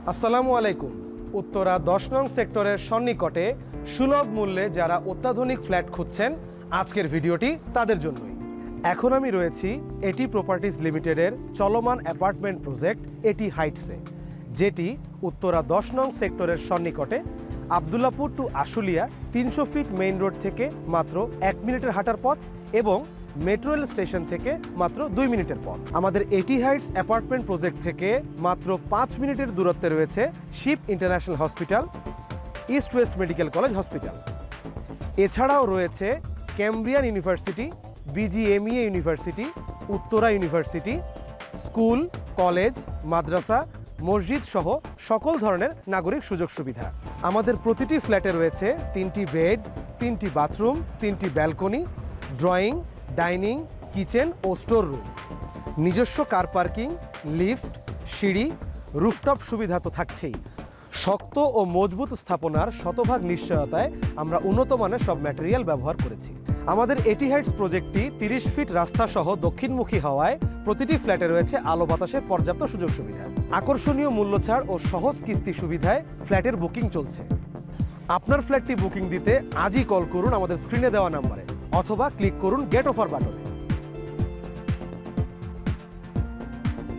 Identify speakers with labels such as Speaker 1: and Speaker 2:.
Speaker 1: আসসালামু আলাইকুম। উত্তরা 10 নং সেক্টরের সন্নিকটে সুলভ মূল্যে যারা অত্যাধুনিক ফ্ল্যাট খুঁজছেন, আজকের ভিডিওটি তাদের জন্যই। এখন আমি রয়েছি এটি প্রপার্টিজ লিমিটেডের চলমান অ্যাপার্টমেন্ট প্রজেক্ট এটি হাইটসে, যেটি উত্তরা 10 নং সেক্টরের সন্নিকটে Abdullapur to Ashulia 300 feet main road থেকে মাত্র 1 মিনিটের হাঁটার পথ এবং মেট্রো রেল স্টেশন থেকে মাত্র 2 মিনিটের পথ। আমাদের এটি হাইটস অ্যাপার্টমেন্ট প্রজেক্ট থেকে মাত্র 5 মিনিটের দূরত্বে রয়েছে ship international hospital, east west medical college hospital. এছাড়াও রয়েছে Cambrian university, BGMEA university, Uttara university, school, college, মাদ্রাসা, মসজিদ সহ সকল ধরনের নাগরিক সুযোগ সুবিধা। আমাদের প্রতিটি ফ্ল্যাটে রয়েছে 3টি বেড, 3টি বাথরুম, 3টি ব্যালকনি, ড্রয়িং, ডাইনিং, কিচেন ও স্টোর রুম, নিজস্ব কার পার্কিং, লিফট, সিঁড়ি, রুফটপ সুবিধা তো থাকছেই। শক্ত ও মজবুত স্থাপনার শতভাগ নিশ্চয়তায় আমরা উন্নত মানের সব ম্যাটেরিয়াল ব্যবহার করেছি। আমাদের এটি হাইটস প্রজেক্টটি 30 ফিট রাস্তা সহ দক্ষিণমুখী হওয়ায় প্রতিটি ফ্ল্যাটে রয়েছে আলো বাতাসের পর্যাপ্ত সুযোগ সুবিধা। আকর্ষণীয় মূল্য ছাড় ও সহজ কিস্তি সুবিধায় ফ্ল্যাটের বুকিং চলছে। আপনার ফ্ল্যাটটি বুকিং দিতে আজই কল করুন আমাদের স্ক্রিনে দেওয়া নম্বরে অথবা ক্লিক করুন গেট অফার বাটনে।